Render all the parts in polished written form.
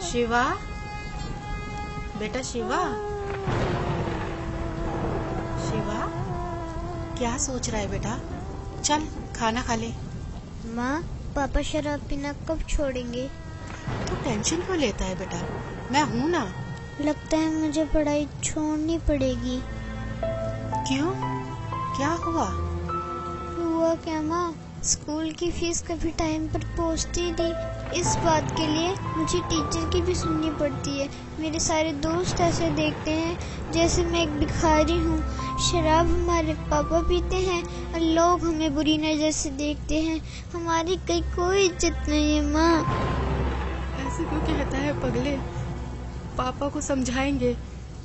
शिवा, बेटा शिवा, शिवा, क्या सोच रहा है बेटा? चल खाना खा ले। माँ, पापा शराब पीना कब छोड़ेंगे? तू टेंशन क्यों लेता है बेटा, मैं हूँ ना। लगता है मुझे पढ़ाई छोड़नी पड़ेगी। क्यों, क्या हुआ? हुआ क्या माँ, स्कूल की फीस कभी टाइम पर पहुँचती नहीं। इस बात के लिए मुझे टीचर की भी सुननी पड़ती है। मेरे सारे दोस्त ऐसे देखते हैं जैसे मैं एक भिखारी हूँ। शराब हमारे पापा पीते हैं और लोग हमें बुरी नजर से देखते हैं। हमारी कहीं कोई इज्जत नहीं है माँ। ऐसे क्यों कहता है पगले? पापा को समझाएंगे,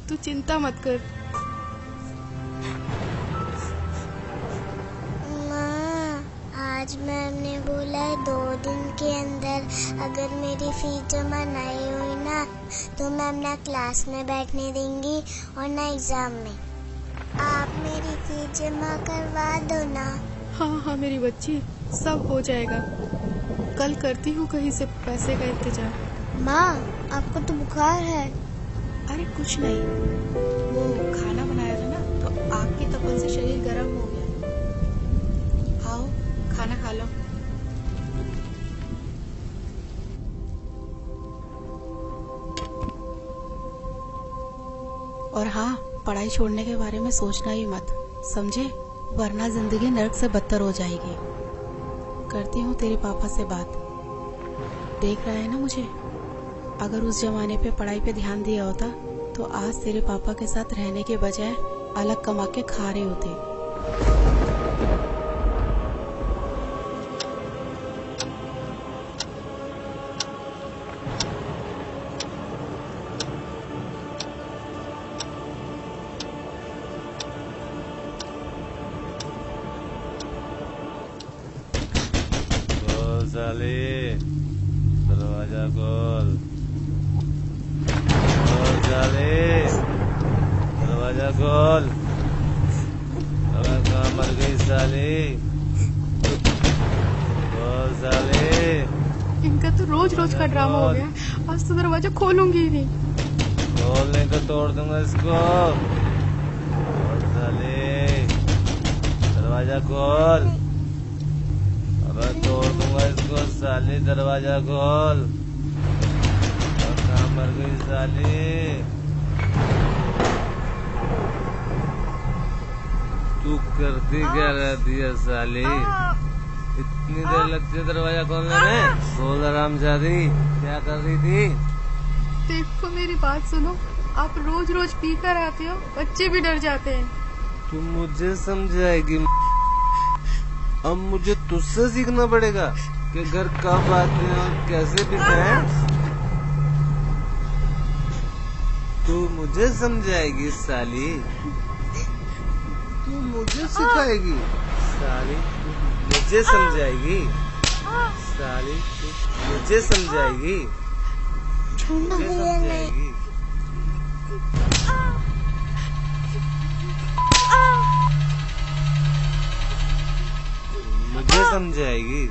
तू चिंता मत कर। आज मैम ने बोला है 2 दिन के अंदर अगर मेरी फीस जमा नहीं हुई ना तो मैम ना क्लास में बैठने देंगी और ना एग्जाम में। आप मेरी फीस जमा करवा दो ना। हाँ हाँ मेरी बच्ची, सब हो जाएगा। कल करती हूँ कहीं से पैसे का इंतजाम। माँ, आपको तो बुखार है। अरे कुछ नहीं, वो खाना बनाया था ना तो आग की तपन से शरीर गर्म हो गया। आओ खाना खा लो। और हाँ, पढ़ाई छोड़ने के बारे में सोचना ही मत, समझे? वरना जिंदगी नर्क से बदतर हो जाएगी। करती हूँ तेरे पापा से बात। देख रहा है ना मुझे? अगर उस जमाने पे पढ़ाई पे ध्यान दिया होता तो आज तेरे पापा के साथ रहने के बजाय अलग कमा के खा रहे होते। साले, दरवाजा खोल। साले, दरवाजा खोल। अबे कहाँ मर गई साले? खोल साले। इनका तो रोज रोज का ड्रामा हो गया। आज तो दरवाजा खोलूंगी ही नहीं। खोलने को तोड़ दूंगा इसको। खोल साले, दरवाजा खोल। अबे तोड़ दूंगा इसको साले, दरवाजा खोल। कहाँ मर गई साले? तू करती क्या रहती है साले? इतनी देर लगती है दरवाजा खोलने में? खोल हरामजादी, क्या कर रही थी? देखो मेरी बात सुनो, आप रोज रोज पी कर आते हो, बच्चे भी डर जाते हैं। तू मुझे समझाएगी? अब मुझे तुझसे सीखना पड़ेगा कि घर कब आते हैं और कैसे पीते हैं। तू मुझे समझाएगी साली? तू मुझे सिखाएगी साली? मुझे समझाएगी साली? तू मुझे समझाएगी? मुझे समझाएगी? मुझे समझाएगी?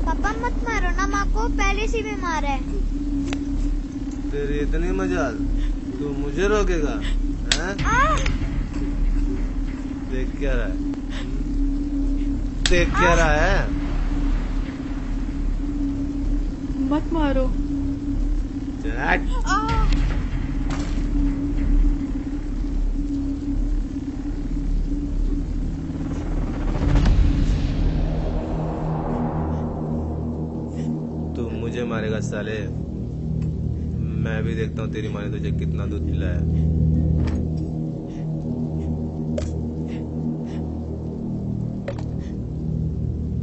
पापा मत मारो ना माँ को, पहले से बीमार है। तेरी इतनी मजाल, तू मुझे रोकेगा? देख क्या रहा है? देख क्या रहा है? मत मारो। तू मुझे मारेगा साले? मैं भी देखता हूँ तेरी माँ ने तुझे कितना दूध पिलाया।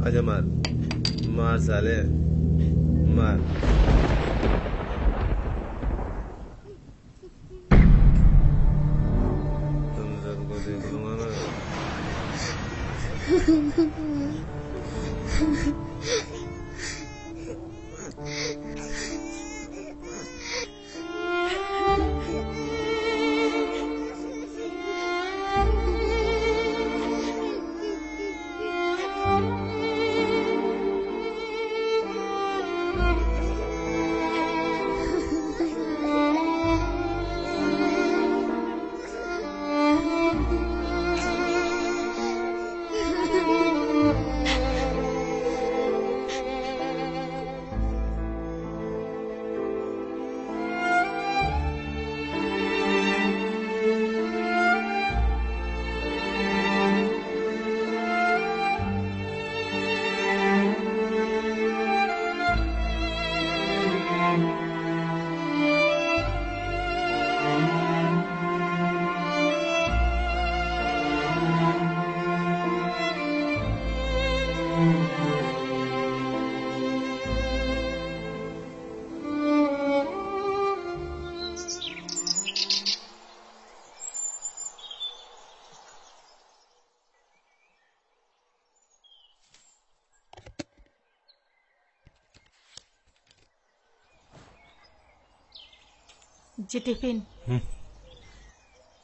आजा मार, मार साले, मार। तुम सबको देख लूंगा मैं। जी टिफिन।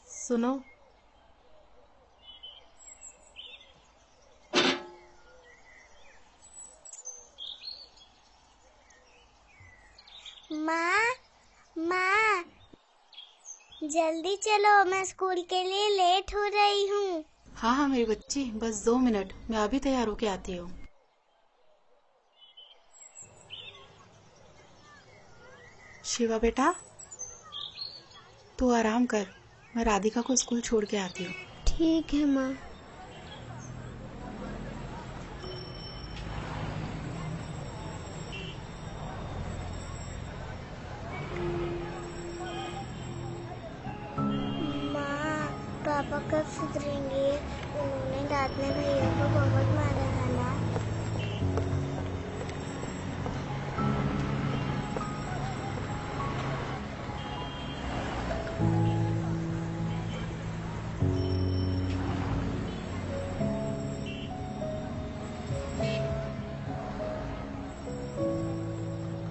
सुनो, माँ माँ, जल्दी चलो, मैं स्कूल के लिए लेट हो रही हूँ। हाँ हाँ मेरी बच्ची, बस 2 मिनट, मैं अभी तैयार होके आती हूँ। शिवा बेटा, तू आराम कर, मैं राधिका को स्कूल छोड़ के आती हूँ। ठीक है माँ। माँ, पापा कब सुधरेंगे? उन्होंने रात में भैया को बहुत मारा था ना।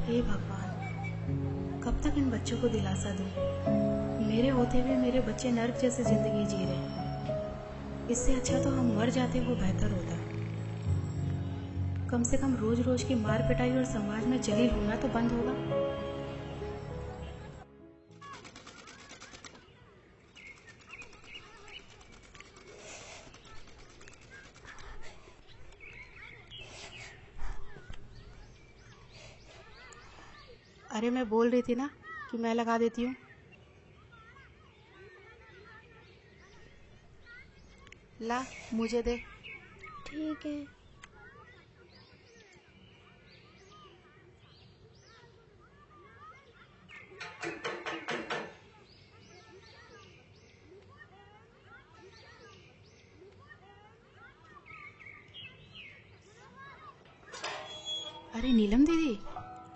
हे भगवान, कब तक इन बच्चों को दिलासा दूं? मेरे होते हुए मेरे बच्चे नर्क जैसे जिंदगी जी रहे हैं। इससे अच्छा तो हम मर जाते, वो बेहतर होता। कम से कम रोज रोज की मार पिटाई और समाज में जलील होना तो बंद होगा। अरे मैं बोल रही थी ना कि मैं लगा देती हूँ। ला, मुझे दे। ठीक है। अरे नीलम दीदी,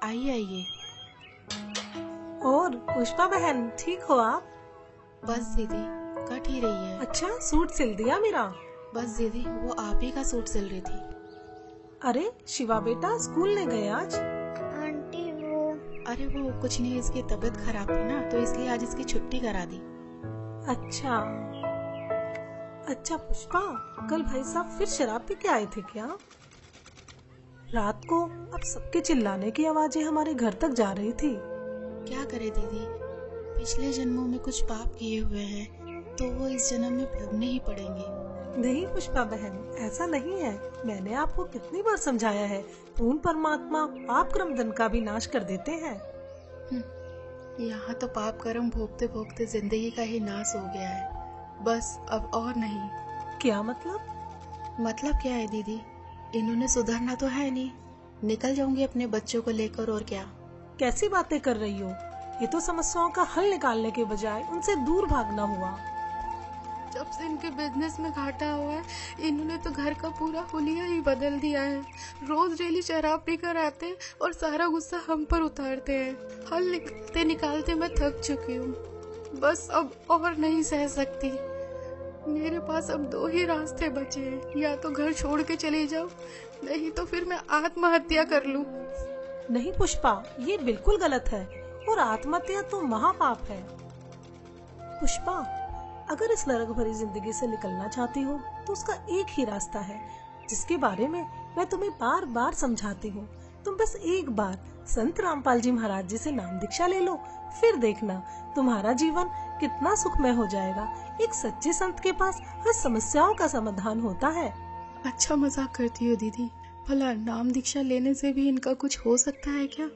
आइए आइए। और पुष्पा बहन, ठीक हो आप? बस दीदी, कट ही रही है। अच्छा, सूट सिल दिया मेरा? बस दीदी, वो आप ही का सूट सिल रही थी। अरे शिवा बेटा स्कूल नहीं गए आज? आंटी अरे वो कुछ नहीं, इसकी तबीयत खराब थी ना, तो इसलिए आज इसकी छुट्टी करा दी। अच्छा अच्छा पुष्पा, कल भाई साहब फिर शराब पी के आए थे क्या? रात को अब सबके चिल्लाने की आवाजें हमारे घर तक जा रही थी। क्या करे दीदी, पिछले जन्मों में कुछ पाप किए हुए हैं तो वो इस जन्म में भोगने ही पड़ेंगे। नहीं पुष्पा बहन, ऐसा नहीं है। मैंने आपको कितनी बार समझाया है, पूर्ण परमात्मा पाप कर्म दंड का भी नाश कर देते हैं। यहाँ तो पाप कर्म भोगते भोगते जिंदगी का ही नाश हो गया है, बस अब और नहीं। क्या मतलब? मतलब क्या है दीदी, इन्होंने सुधरना तो है नहीं, निकल जाऊंगी अपने बच्चों को लेकर, और क्या। कैसी बातें कर रही हो? ये तो समस्याओं का हल निकालने के बजाय उनसे दूर भागना हुआ। जब से इनके बिजनेस में घाटा हुआ है, इन्होंने तो घर का पूरा हुलिया ही बदल दिया है। रोज डेली शराब पीकर आते हैं और सारा गुस्सा हम पर उतारते हैं। हल निकालते निकालते मैं थक चुकी हूँ, बस अब और नहीं सह सकती। मेरे पास अब 2 ही रास्ते बचे हैं, या तो घर छोड़ के चली जाओ, नहीं तो फिर मैं आत्महत्या कर लूं। नहीं पुष्पा, ये बिल्कुल गलत है, और आत्महत्या तो महापाप है। पुष्पा, अगर इस नरक भरी जिंदगी से निकलना चाहती हो तो उसका एक ही रास्ता है, जिसके बारे में मैं तुम्हें बार बार समझाती हूँ। तुम बस एक बार संत रामपाल जी महाराज जी से नाम दीक्षा ले लो, फिर देखना तुम्हारा जीवन कितना सुखमय हो जाएगा। एक सच्चे संत के पास हर समस्याओं का समाधान होता है। अच्छा मजाक करती हो दीदी, भला नाम दीक्षा लेने से भी इनका कुछ हो सकता है क्या?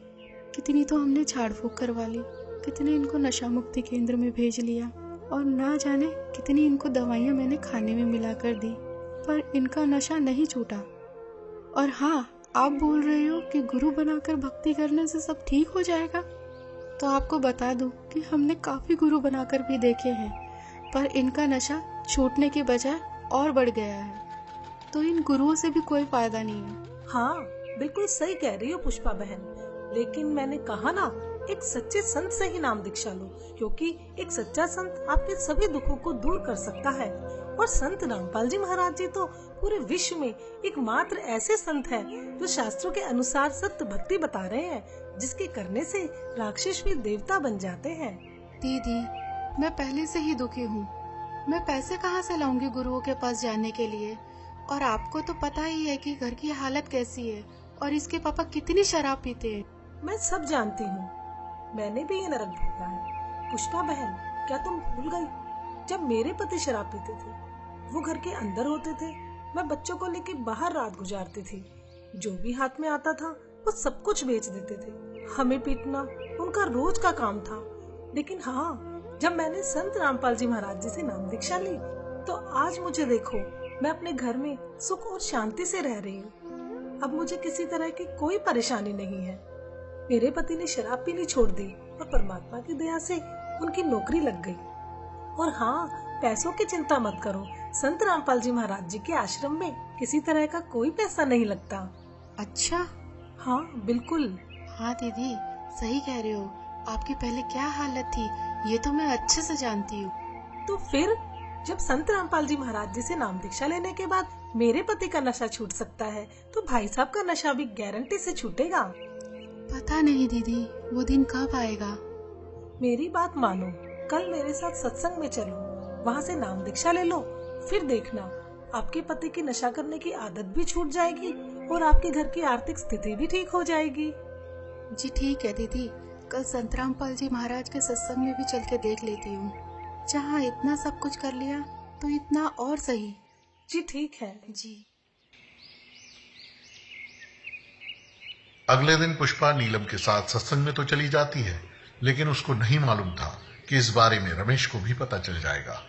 कितनी तो हमने झाड़ फूक करवा ली, कितने इनको नशा मुक्ति केंद्र में भेज लिया, और ना जाने कितनी इनको दवाइयाँ मैंने खाने में मिला कर दी, पर इनका नशा नहीं छूटा। और हाँ, आप बोल रहे हो कि गुरु बनाकर भक्ति करने से सब ठीक हो जाएगा, तो आपको बता दूं कि हमने काफी गुरु बनाकर भी देखे हैं, पर इनका नशा छूटने के बजाय और बढ़ गया है। तो इन गुरुओं से भी कोई फायदा नहीं है। हाँ, बिल्कुल सही कह रही हो पुष्पा बहन, लेकिन मैंने कहा ना, एक सच्चे संत से ही नाम दीक्षा लो, क्योंकि एक सच्चा संत आपके सभी दुखों को दूर कर सकता है। और संत रामपाल जी महाराज जी तो पूरे विश्व में एकमात्र ऐसे संत हैं जो शास्त्रों के अनुसार सत्य भक्ति बता रहे हैं, जिसके करने से राक्षस भी देवता बन जाते हैं। दीदी, मैं पहले से ही दुखी हूँ। मैं पैसे कहाँ से लाऊंगी गुरुओं के पास जाने के लिए? और आपको तो पता ही है कि घर की हालत कैसी है और इसके पापा कितनी शराब पीते हैं। मैं सब जानती हूँ, मैंने भी ये नरक भोगा है। पुष्पा बहन, क्या तुम भूल गई जब मेरे पति शराब पीते थे? वो घर के अंदर होते थे, मैं बच्चों को लेके बाहर रात गुजारती थी। जो भी हाथ में आता था वो सब कुछ बेच देते थे। हमें पीटना उनका रोज का काम था। लेकिन हाँ, जब मैंने संत रामपाल जी महाराज जी से नाम दीक्षा ली तो आज मुझे देखो, मैं अपने घर में सुख और शांति से रह रही हूँ। अब मुझे किसी तरह की कोई परेशानी नहीं है। मेरे पति ने शराब पीनी छोड़ दी और परमात्मा की दया से उनकी नौकरी लग गई। और हाँ, पैसों की चिंता मत करो, संत रामपाल जी महाराज जी के आश्रम में किसी तरह का कोई पैसा नहीं लगता। अच्छा? हाँ बिल्कुल। हाँ दीदी, सही कह रहे हो। आपकी पहले क्या हालत थी ये तो मैं अच्छे से जानती हूँ। तो फिर जब संत रामपाल जी महाराज जी से नाम दीक्षा लेने के बाद मेरे पति का नशा छूट सकता है तो भाई साहब का नशा भी गारंटी से छूटेगा। पता नहीं दीदी, वो दिन कब आएगा। मेरी बात मानो, कल मेरे साथ सत्संग में चलो, वहाँ से नाम दीक्षा ले लो, फिर देखना आपके पति की नशा करने की आदत भी छूट जाएगी और आपके घर की आर्थिक स्थिति भी ठीक हो जाएगी। जी ठीक है दीदी, कल संत रामपाल जी महाराज के सत्संग में भी चल के देख लेती हूँ। जहाँ इतना सब कुछ कर लिया तो इतना और सही। जी ठीक है जी। अगले दिन पुष्पा नीलम के साथ सत्संग में तो चली जाती है, लेकिन उसको नहीं मालूम था कि इस बारे में रमेश को भी पता चल जाएगा।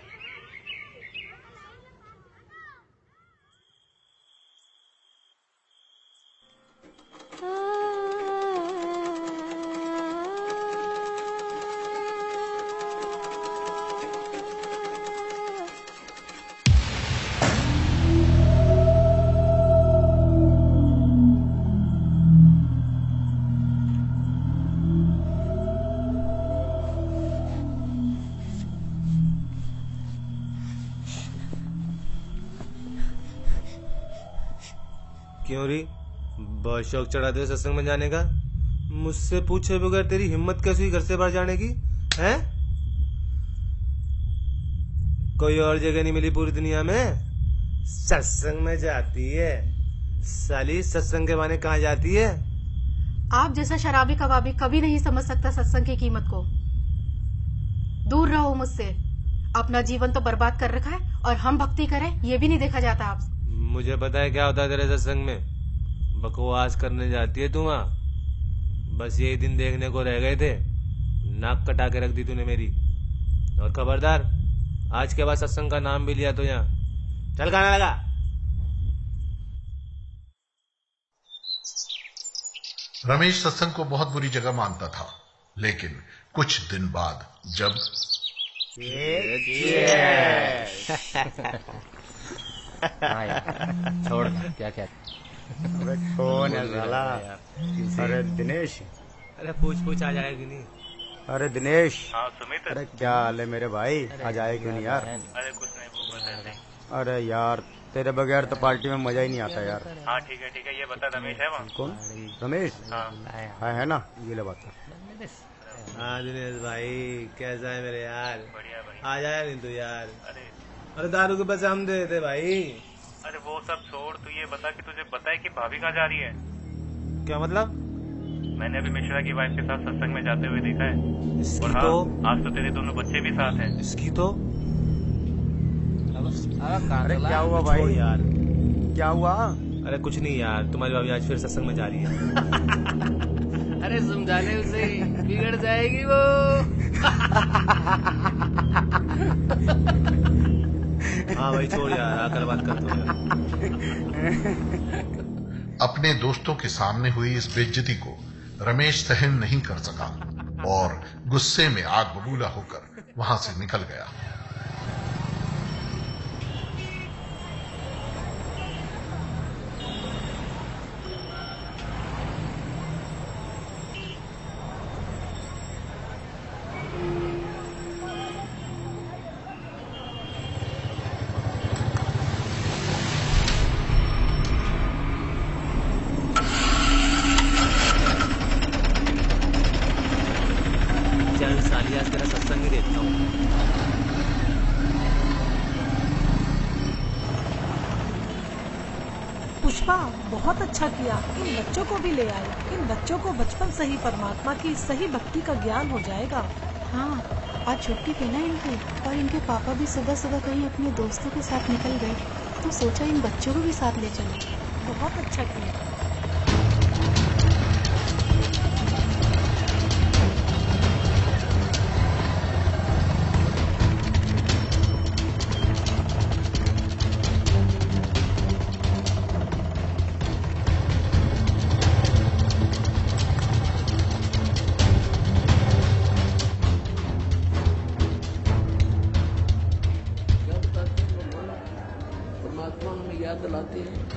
क्यों री, बहुत शौक चढ़ाते हो सत्संग में जाने का? मुझसे पूछे बगैर तेरी हिम्मत कैसी हुई घर से बाहर जाने की? हैं? कोई और जगह नहीं मिली पूरी दुनिया में? सत्संग में जाती है साली, सत्संग के बहाने कहाँ जाती है? आप जैसा शराबी कबाबी कभी नहीं समझ सकता सत्संग की कीमत को। दूर रहो मुझसे। अपना जीवन तो बर्बाद कर रखा है और हम भक्ति करें ये भी नहीं देखा जाता आप। मुझे पता है क्या होता है तेरे सत्संग में। बकवास करने जाती है तू वहाँ। बस यही दिन देखने को रह गए थे, नाक कटा के रख दी तूने मेरी। और खबरदार, आज के बाद सत्संग का नाम भी लिया तो यहाँ चल गाना लगा। रमेश सत्संग को बहुत बुरी जगह मानता था, लेकिन कुछ दिन बाद जब छोड़ क्या क्या। अरे कौन है साला? अरे दिनेश। अरे पूछ आ जाएगी नहीं। अरे दिनेश। हाँ सुमित। अरे क्या हाल है मेरे भाई? आज आए क्यों नहीं यार? अरे कुछ नहीं, वो बताते। अरे यार तेरे बगैर तो पार्टी में मजा ही नहीं आता यार। हाँ ठीक है, ये बता रमेश है वहाँ? कौन? रमेश? हाँ है ना, ये ले बता। हाँ दिनेश भाई, कैसा है मेरे यार? बढ़िया भाई। आ जाए नहीं तू यार। अरे दारू के पैसे हम दे देते भाई। अरे वो सब छोड़, तू ये बता कि तुझे पता है कि भाभी कहाँ जा रही है? क्या मतलब? मैंने अभी मिश्रा की वाइफ के साथ सत्संग में जाते हुए देखा है। इसकी और हाँ, तो आज तो तेरे दोनों बच्चे भी साथ हैं। इसकी तो अरे क्या हुआ भाई? यार क्या हुआ? अरे कुछ नहीं यार, तुम्हारी भाभी आज फिर सत्संग में जा रही है। अरे समझाने उसे, बिगड़ जाएगी वो। हाँ भाई छोड़ यार, आकर बात करते हैं। अपने दोस्तों के सामने हुई इस बेइज्जती को रमेश सहन नहीं कर सका और गुस्से में आग बबूला होकर वहां से निकल गया। चल साली, आज तेरा सत्संग पुष्पा, बहुत अच्छा किया, इन बच्चों को भी ले आए। इन बच्चों को बचपन से ही परमात्मा की सही भक्ति का ज्ञान हो जाएगा। हाँ, आज छुट्टी थी ना इनकी, और इनके पापा भी सुबह सुबह कहीं अपने दोस्तों के साथ निकल गए, तो सोचा इन बच्चों को भी साथ ले चलो। बहुत अच्छा किया। परमात्मा हमें याद दिलाते हैं।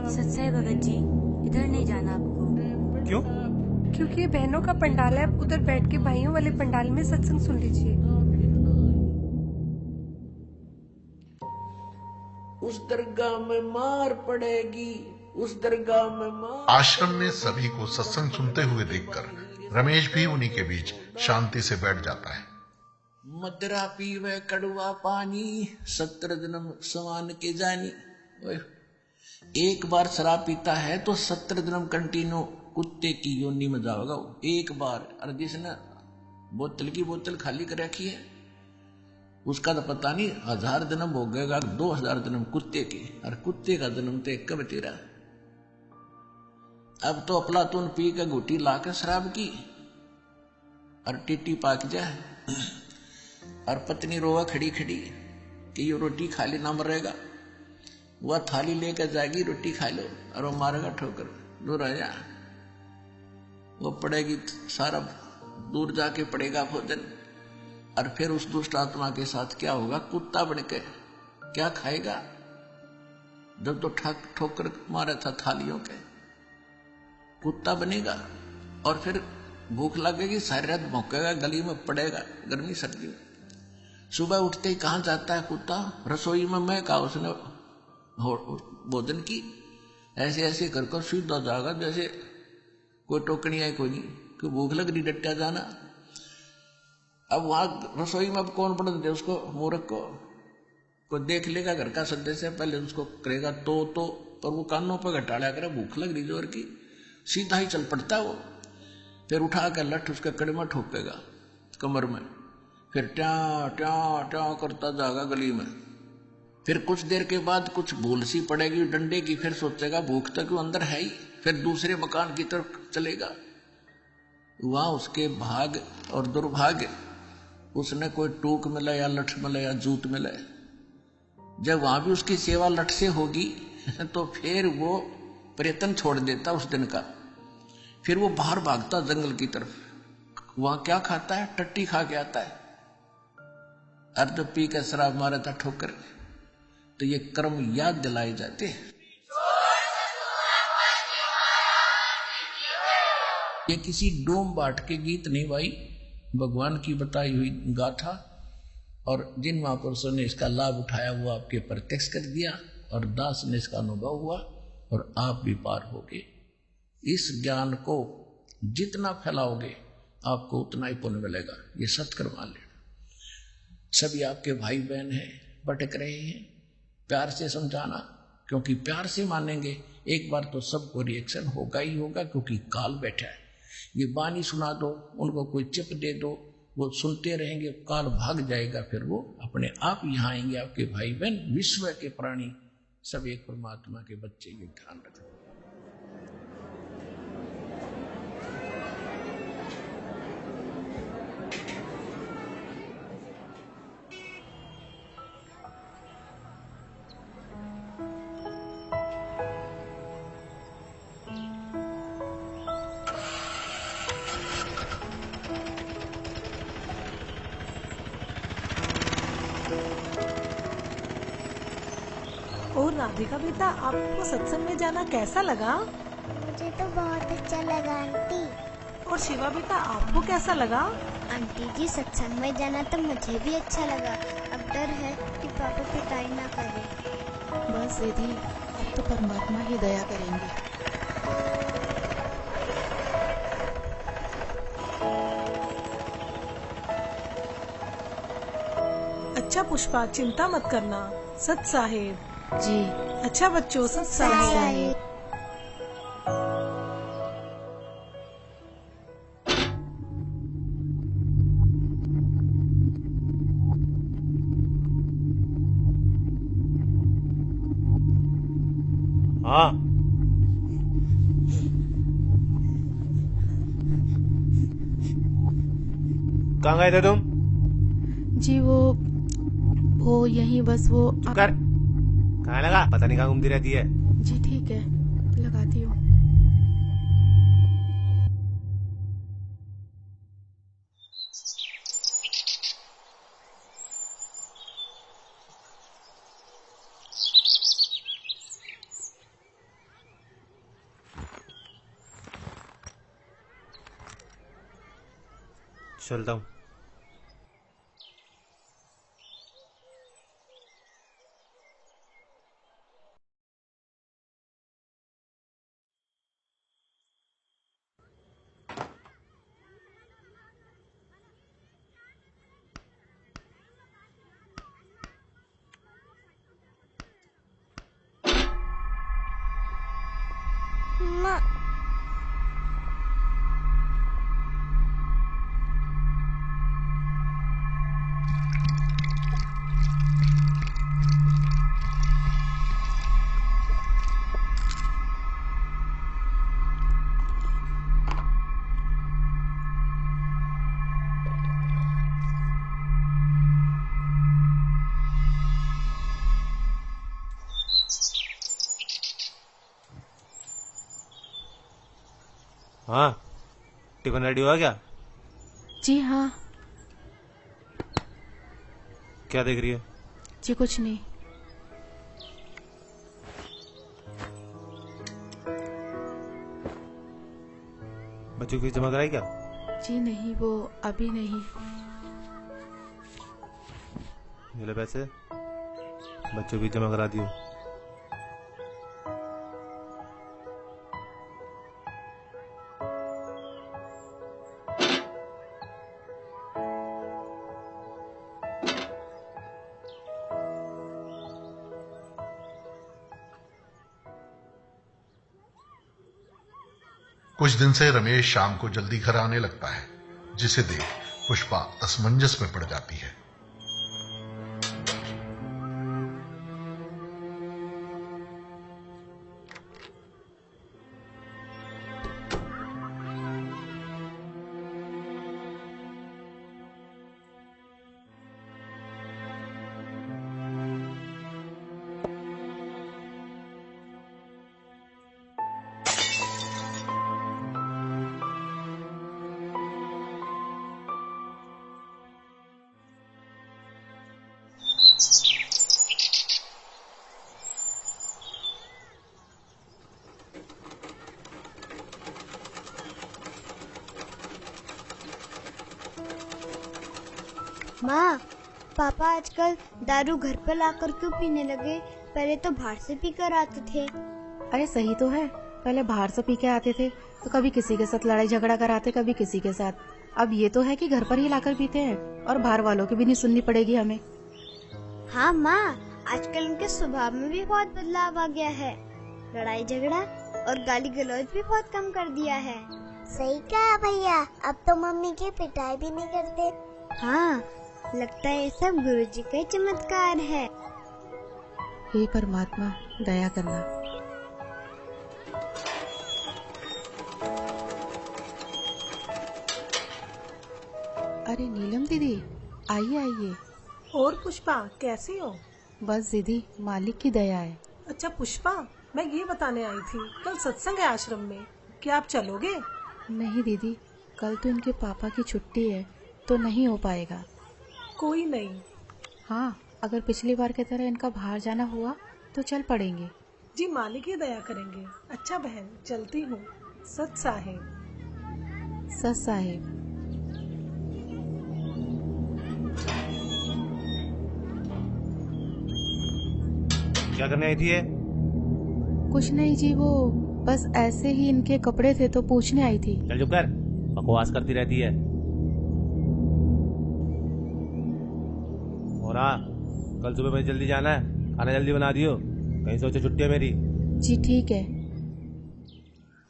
सच्चाई भगत जी, इधर नहीं जाना आपको। क्यों? क्योंकि ये बहनों का पंडाल है, उधर बैठ के भाइयों वाले पंडाल में सत्संग सुन लीजिए। उस दरगाह में मार पड़ेगी, उस दरगाह में मार। आश्रम में सभी को सत्संग सुनते हुए देखकर रमेश भी उन्हीं के बीच शांति से बैठ जाता है। मदरा पीवे कड़वा पानी, 17 जन्म समान के जानी। एक बार शराब पीता है तो 17 जन्म कंटिन्यू कुत्ते की योनि में जाओगा एक बार। और जिसने बोतल की बोतल खाली कर रखी है उसका तो पता नहीं 1000 जन्म हो गएगा, 2000 जन्म कुत्ते के। और कुत्ते का जन्म तो एक कब तेरा। अब तो अफलातून पी के घुटी ला के शराब की और टिट्टी पाक जाए और पत्नी रोवा खड़ी खड़ी कि ये रोटी खा लेना मरेगा। वह थाली लेकर जाएगी, रोटी खा लो, और वो मारेगा ठोकर, दूर आ जा। वो पड़ेगी सारा दूर जाके पड़ेगा भोजन। और फिर उस दुष्ट आत्मा के साथ क्या होगा? कुत्ता बन के क्या खाएगा? जब तो ठोकर मारा था थालियों के, कुत्ता बनेगा। और फिर भूख लगेगी, सारी रात भौंकेगा, गली में पड़ेगा गर्मी सर्दी में। सुबह उठते ही कहाँ जाता है कुत्ता? रसोई में। मैं कहा उसने भोजन की, ऐसे ऐसे कर कर सीधा जाएगा जैसे कोई टोकनी है, कोई नहीं, कोई भूख लग रही, डट्टा जाना। अब वहां रसोई में अब कौन पढ़ दे उसको, मूर्ख को? कोई देख लेगा घर का सदस्य, पहले उसको करेगा तो पर वो कानों पर घटाड़ा करे, भूख लग रही जोर की, सीधा ही चल पड़ता वो। फिर उठा कर लठ उसके कड़े में ठोकेगा कमर में, फिर ट्या ट्या ट्या करता जाएगा गली में। फिर कुछ देर के बाद कुछ भूल सी पड़ेगी डंडे की, फिर सोचेगा भूख तक वो अंदर है ही, फिर दूसरे मकान की तरफ चलेगा। वहां उसके भाग और दुर्भाग्य, उसने कोई टूक मिला या लठ मिला या जूत मिला। जब वहां भी उसकी सेवा लठ से होगी तो फिर वो प्रयत्न छोड़ देता उस दिन का। फिर वो बाहर भागता जंगल की तरफ। वहां क्या खाता है? टट्टी खा के आता है। और जब पी के शराब मारा था ठोकर, तो ये कर्म याद दिलाए जाते हैं। ये किसी डोम बाट के गीत नहीं भाई, भगवान की बताई हुई गाथा। और जिन महापुरुषों ने इसका लाभ उठाया वो आपके प्रत्यक्ष कर दिया, और दास ने इसका अनुभव हुआ, और आप भी पार होगे। इस ज्ञान को जितना फैलाओगे आपको उतना ही पुण्य मिलेगा। ये सत्कर्म मान लेना। सभी आपके भाई बहन हैं, भटक रहे हैं, प्यार से समझाना, क्योंकि प्यार से मानेंगे एक बार तो सबको रिएक्शन होगा ही होगा, क्योंकि काल बैठा है। ये बानी सुना दो, उनको कोई चिप दे दो, वो सुनते रहेंगे, काल भाग जाएगा, फिर वो अपने आप यहाँ आएंगे। आपके भाई बहन विश्व के प्राणी सब एक परमात्मा के बच्चे, ये ध्यान रखना। और राधिका बेटा, आपको सत्संग में जाना कैसा लगा? मुझे तो बहुत अच्छा लगा आंटी। और शिवा बेटा, आपको कैसा लगा? आंटी जी, सत्संग में जाना तो मुझे भी अच्छा लगा। अब डर है कि पापा पिटाई ना करे। बस दीदी, अब तो परमात्मा ही दया करेंगे। अच्छा पुष्पा, चिंता मत करना, सत साहेब जी। अच्छा बच्चों, सत साहेब। हाँ, कहाँ गए थे तुम? जी वो यहीं बस वो चुप कर। कहाँ लगा? पता नहीं कहाँ घूमती रहती है। जी ठीक है, लगाती हूँ। चलता हूँ। माँ, हाँ, टिफिन रेडी हुआ क्या? जी हाँ। क्या देख रही है? जी कुछ नहीं। बच्चों की जमा कराई क्या? जी नहीं, वो अभी नहीं। ये ले पैसे, बच्चों की जमा करा दियो। कुछ दिन से रमेश शाम को जल्दी घर आने लगता है, जिसे देख पुष्पा असमंजस में पड़ जाती है। माँ, पापा आजकल दारू घर पर लाकर क्यों पीने लगे? पहले तो बाहर से पीकर आते थे। अरे सही तो है, पहले बाहर से पी के आते थे तो कभी किसी के साथ लड़ाई झगड़ा कराते, कभी किसी के साथ। अब ये तो है कि घर पर ही लाकर पीते हैं और बाहर वालों की भी नहीं सुननी पड़ेगी हमें। हाँ माँ, आजकल उनके स्वभाव में भी बहुत बदलाव आ गया है। लड़ाई झगड़ा और गाली गलौज भी बहुत कम कर दिया है। सही कहा भैया, अब तो मम्मी की पिटाई भी नहीं करते। हाँ, लगता है ये सब गुरुजी का ही चमत्कार है। हे परमात्मा, दया करना। अरे नीलम दीदी, आइए आइए। और पुष्पा, कैसी हो? बस दीदी, मालिक की दया है। अच्छा पुष्पा, मैं ये बताने आई थी, कल सत्संग है आश्रम में, क्या आप चलोगे? नहीं दीदी, कल तो इनके पापा की छुट्टी है, तो नहीं हो पाएगा। कोई नहीं। हाँ, अगर पिछली बार की तरह इनका बाहर जाना हुआ तो चल पड़ेंगे। जी मालिक ही दया करेंगे। अच्छा बहन, चलती हूँ। सत साहेब। सत साहेब। क्या करने आई थी ये? कुछ नहीं जी, वो बस ऐसे ही इनके कपड़े थे तो पूछने आई थी। चल चुप कर, बकवास करती रहती है। और हाँ, कल सुबह मुझे जल्दी जाना है, खाना जल्दी बना दियो, कहीं सोचो छुट्टी है मेरी। जी ठीक है।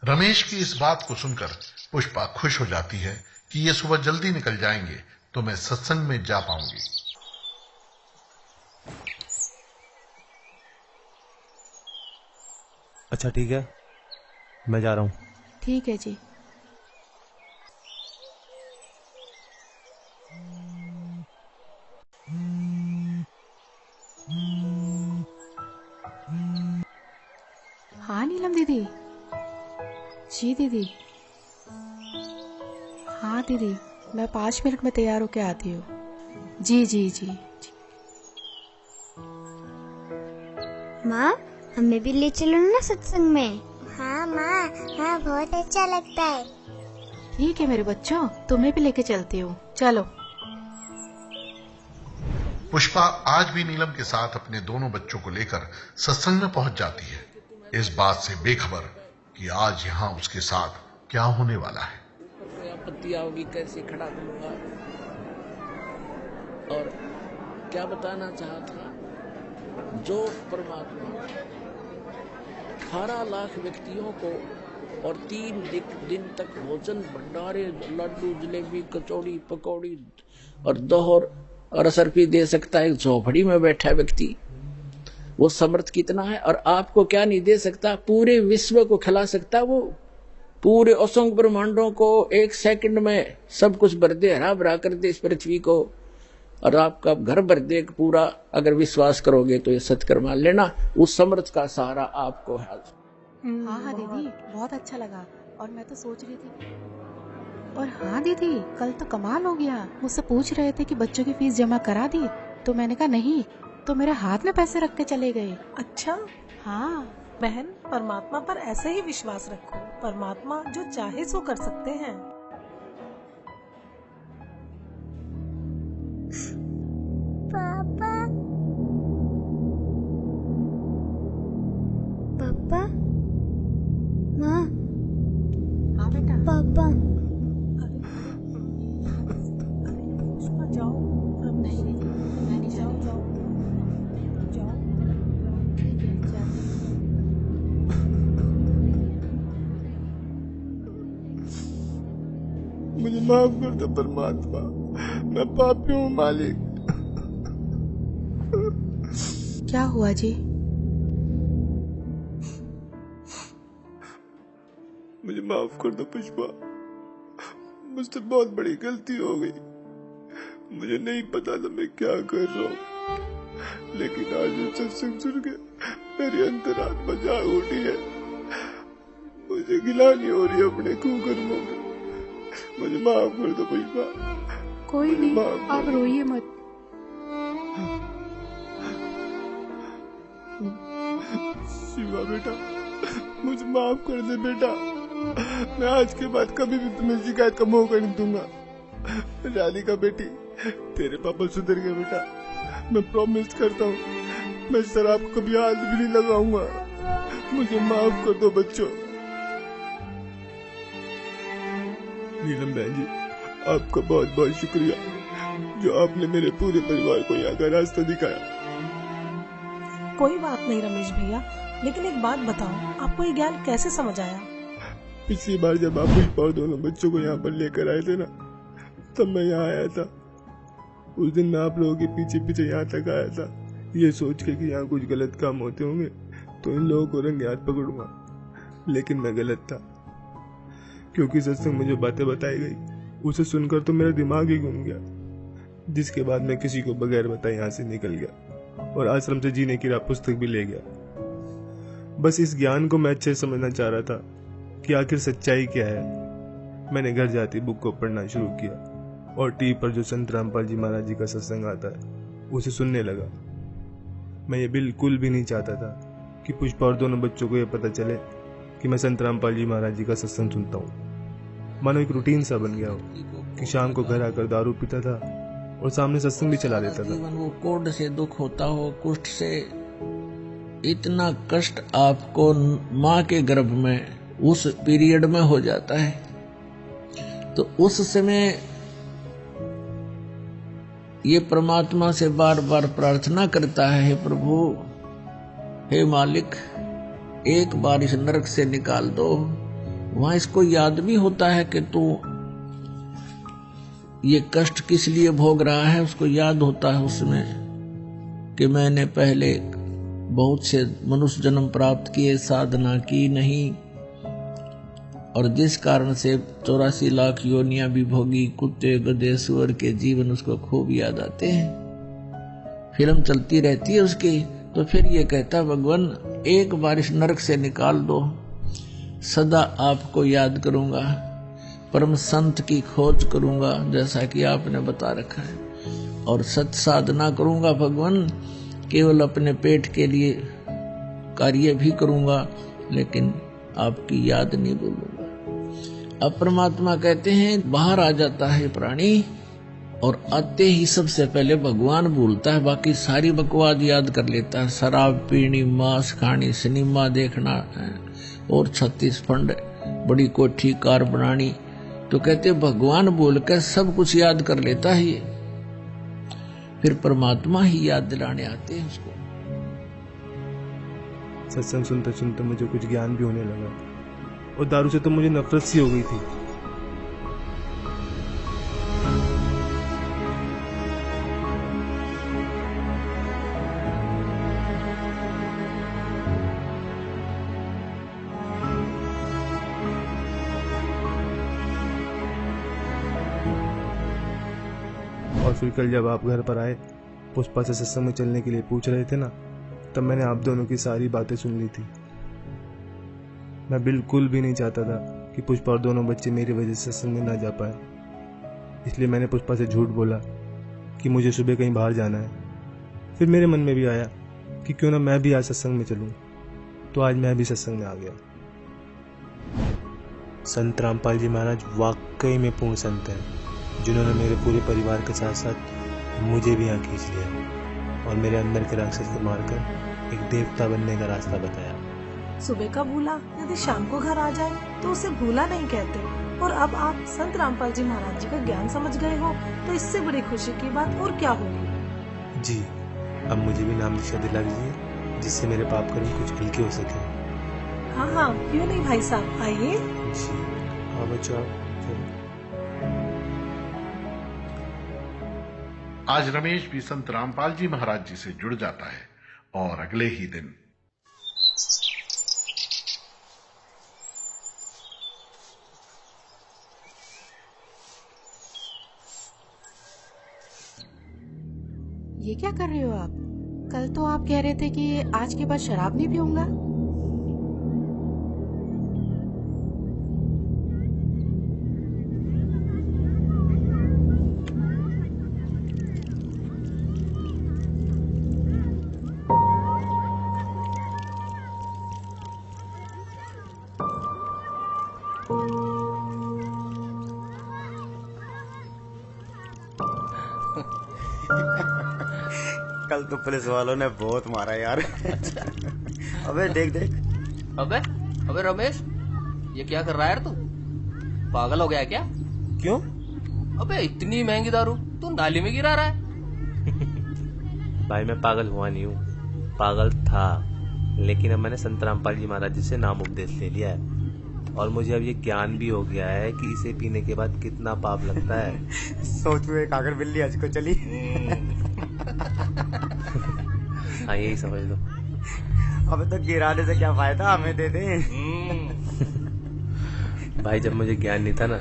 रमेश की इस बात को सुनकर पुष्पा खुश हो जाती है कि ये सुबह जल्दी निकल जाएंगे तो मैं सत्संग में जा पाऊंगी। अच्छा ठीक है, मैं जा रहा हूँ। ठीक है जी। हाँ नीलम दीदी। जी दीदी। हाँ दीदी, मैं 5 मिनट में तैयार होके आती हूँ। जी जी जी। माँ, हमें भी ले चलो ना सत्संग में। हाँ माँ, हाँ बहुत अच्छा लगता है। ठीक है मेरे बच्चों, तुम्हें भी लेके चलती हूँ, चलो। पुष्पा आज भी नीलम के साथ अपने दोनों बच्चों को लेकर सत्संग में पहुंच जाती है, इस बात से बेखबर कि आज यहाँ उसके साथ क्या होने वाला है। आपत्ति आओगी कैसे खड़ा करूंगा। और क्या बताना चाहा था, जो परमात्मा 18 लाख व्यक्तियों को और 3 दिन तक भोजन भंडारे, लड्डू, जलेबी, कचौड़ी, पकौड़ी और दोहर और असरफी दे सकता है, एक झोपड़ी में बैठा व्यक्ति, वो समर्थ कितना है। और आपको क्या नहीं दे सकता, पूरे विश्व को खिला सकता है। वो पूरे असंख्य ब्रह्मांडों को 1 सेकंड में सब कुछ भर दे, हरा भरा कर दे इस पृथ्वी को, और आपका घर भर दे पूरा। अगर विश्वास करोगे तो ये सत्कर मान लेना, उस समर्थ का सहारा आपको है। हाँ हाँ दीदी, बहुत अच्छा लगा। और मैं तो सोच रही थी, और हाँ दीदी, कल तो कमाल हो गया। मुझसे पूछ रहे थे कि बच्चों की फीस जमा करा दी, तो मैंने कहा नहीं, तो मेरे हाथ में पैसे रख के चले गए। अच्छा। हाँ बहन, परमात्मा पर ऐसे ही विश्वास रखो, परमात्मा जो चाहे सो कर सकते हैं। पापा। पापा। माँ। हाँ बेटा। पापा। जाओ। नहीं दीदी, मैं नहीं जाओ जाऊँ। जाओ जाओ। ठीक है, जाती हूँ। मुझे माफ कर दो परमात्मा, मैं पापी हूँ मालिक। क्या हुआ जी? मुझे माफ कर दो पुष्पा, मुझसे बहुत बड़ी गलती हो गई। मुझे नहीं पता था मैं क्या कर रहा हूँ, लेकिन आज ये सत्संग सुन के मेरी अंतरात्मा जाग उठी है। मुझे गिलानी हो रही है अपने कुकर्मों की। मुझे माफ कर दो पुष्पा। कोई नहीं, आप रोइए मत। शिवा बेटा, मुझे माफ कर दे बेटा। मैं आज के बाद कभी भी तुम्हें शिकायत का मौका नहीं दूंगा। राधिका बेटी, तेरे पापा सुधर गए बेटा, मैं प्रॉमिस करता हूँ मैं शराब को कभी हाथ भी नहीं लगाऊंगा। मुझे माफ कर दो बच्चों। नीलम बहन जी, आपका बहुत बहुत शुक्रिया जो आपने मेरे पूरे परिवार को यहाँ का रास्ता दिखाया। कोई बात नहीं रमेश भैया, लेकिन एक बात बताओ, आपको ये ज्ञान कैसे समझ आया? पिछली बार जब आप पुष्पा और दोनों बच्चों को यहाँ पर लेकर आए थे ना, तब मैं यहाँ आया था। उस दिन मैं आप लोगों के पीछे पीछे यहाँ तक आया था, ये सोच के कि यहाँ कुछ गलत काम होते होंगे तो इन लोगों को रंगे हाथ पकड़ूंगा। लेकिन मैं गलत था, क्योंकि सत्संग में जो बातें बताई गई उसे सुनकर तो मेरा दिमाग ही घूम गया, जिसके बाद मैं किसी को बगैर बताए यहाँ से निकल गया और आश्रम से जीने की राह पुस्तक भी ले गया। बस इस ज्ञान को मैं अच्छे से समझना चाह रहा था कि आखिर सच्चाई क्या है। मैंने घर जाती बुक को पढ़ना शुरू किया और टीवी पर जो संत रामपाल जी महाराज जी का सत्संग आता है उसे सुनने लगा। मैं ये बिल्कुल भी नहीं चाहता था कि पुष्पा और दोनों बच्चों को यह पता चले कि मैं संत रामपाल जी महाराज जी का सत्संग सुनता हूँ। मानो एक रूटीन सा बन गया हो कि शाम को घर आकर दारू पीता था और सामने सत्संग भी चला देता था। वो कोढ़ से दुख होता हो, कुष्ठ से, इतना कष्ट आपको माँ के गर्भ में उस पीरियड में हो जाता है, तो उस समय ये परमात्मा से बार बार प्रार्थना करता है, हे प्रभु, हे मालिक, एक बार इस नरक से निकाल दो। वहां इसको याद भी होता है कि तू ये कष्ट किस लिए भोग रहा है, उसको याद होता है उसमें कि मैंने पहले बहुत से मनुष्य जन्म प्राप्त किए, साधना की नहीं, और जिस कारण से 84 लाख योनियां भी भोगी, कुत्ते गधे सुअर के जीवन उसको खूब याद आते हैं। फिल्म चलती रहती है उसकी, तो फिर ये कहता भगवान एक बार इस नरक से निकाल दो, सदा आपको याद करूंगा, परम संत की खोज करूंगा जैसा कि आपने बता रखा है, और सत साधना करूंगा भगवान, केवल अपने पेट के लिए कार्य भी करूंगा लेकिन आपकी याद नहीं भूलूंगा। अब परमात्मा कहते हैं बाहर आ जाता है प्राणी और आते ही सबसे पहले भगवान भूलता है, बाकी सारी बकवाद याद कर लेता है। शराब पीनी, मांस खानी, सिनेमा देखना और 36 फंड, बड़ी कोठी कार बनानी, तो कहते भगवान बोल कर सब कुछ याद कर लेता है ये। फिर परमात्मा ही याद दिलाने आते हैं उसको। सत्संग सुनते सुनते मुझे कुछ ज्ञान भी होने लगा और दारू से तो मुझे नफरत सी हो गई थी। और फिर कल जब आप घर पर आए, पुष्पा से सत्संग में चलने के लिए पूछ रहे थे ना, तब मैंने आप दोनों की सारी बातें सुन ली थी। मैं बिल्कुल भी नहीं चाहता था कि पुष्पा और दोनों बच्चे मेरी वजह से सत्संग में ना जा पाए, इसलिए मैंने पुष्पा से झूठ बोला कि मुझे सुबह कहीं बाहर जाना है। फिर मेरे मन में भी आया कि क्यों ना मैं भी आज सत्संग में चलूं, तो आज मैं भी सत्संग में आ गया। संत रामपाल जी महाराज वाकई में पूर्ण संत हैं, जिन्होंने मेरे पूरे परिवार के साथ साथ मुझे भी यहाँ खींच लिया और मेरे अंदर के राक्षस को मारकर एक देवता बनने का रास्ता बताया। सुबह का भूला यदि शाम को घर आ जाए तो उसे भूला नहीं कहते, और अब आप संत रामपाल जी महाराज जी का ज्ञान समझ गए हो तो इससे बड़ी खुशी की बात और क्या होगी। जी, अब मुझे भी नाम दीक्षा दिला दीजिए, जिससे मेरे पाप कर्म कुछ हल्के हो सके। हाँ हाँ, क्यों नहीं भाई साहब, आइए। जी, हाँ बच्चों, आज रमेश भी संत रामपाल जी महाराज जी से जुड़ जाता है और अगले ही दिन ये क्या कर रहे हो आप? कल तो आप कह रहे थे कि आज के बाद शराब नहीं पीऊंगा। कल तो पुलिस वालों ने बहुत मारा यार। अबे देख देख। अबे रमेश, ये क्या कर रहा है यार तू? पागल हो गया है क्या? क्यों? अबे इतनी महंगी दारू तू नाली में गिरा रहा है। भाई मैं पागल हुआ नहीं हूँ, पागल था, लेकिन अब मैंने संत रामपाल जी महाराज जी से नाम उपदेश ले लिया है। और मुझे अब ये ज्ञान भी हो गया है कि इसे पीने के बाद कितना पाप लगता है। सोच में एक आकर बिल्ली आज को चली। हाँ यही समझ लो। अबे तो गिराने से क्या फायदा, हमें दे दे। भाई जब मुझे ज्ञान नहीं था ना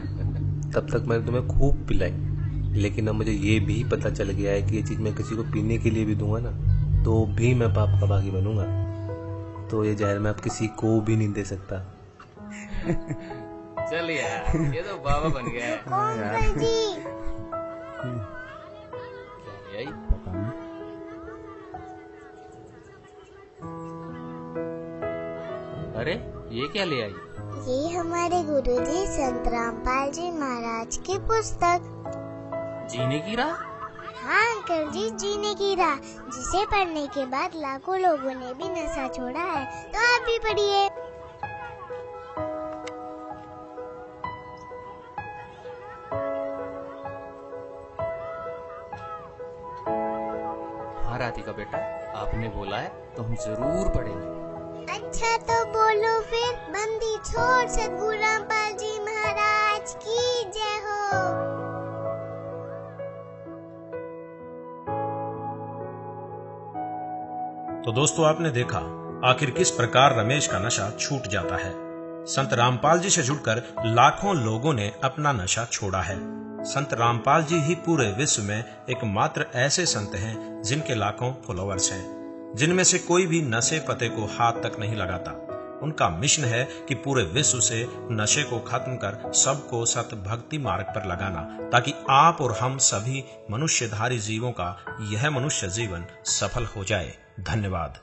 तब तक मैंने तुम्हें खूब पिलाई, लेकिन अब मुझे ये भी पता चल गया है कि ये चीज मैं किसी को पीने के लिए भी दूंगा ना तो भी मैं पाप का भागी बनूंगा। तो ये जहर मैं अब किसी को भी नहीं दे सकता। चल यार ये तो बाबा बन गया है। अंकल जी यही अरे ये क्या ले आई? ये हमारे गुरुजी संत रामपाल जी महाराज की पुस्तक। जीने की राह? हाँ अंकल जी, जीने की राह, जिसे पढ़ने के बाद लाखों लोगों ने भी नशा छोड़ा है। तो आप भी पढ़िए। हाँ राधिका बेटा, आपने बोला है तो हम जरूर पढ़ेंगे। अच्छा तो बोलो फिर। बंदी छोड़ सतगुरु रामपाल जी महाराज की जय हो। तो दोस्तों आपने देखा आखिर किस प्रकार रमेश का नशा छूट जाता है। संत रामपाल जी से जुड़कर लाखों लोगों ने अपना नशा छोड़ा है। संत रामपाल जी ही पूरे विश्व में एकमात्र ऐसे संत हैं जिनके लाखों फॉलोअर्स हैं, जिनमें से कोई भी नशे पते को हाथ तक नहीं लगाता। उनका मिशन है कि पूरे विश्व से नशे को खत्म कर सबको सत भक्ति मार्ग पर लगाना, ताकि आप और हम सभी मनुष्यधारी जीवों का यह मनुष्य जीवन सफल हो जाए। धन्यवाद।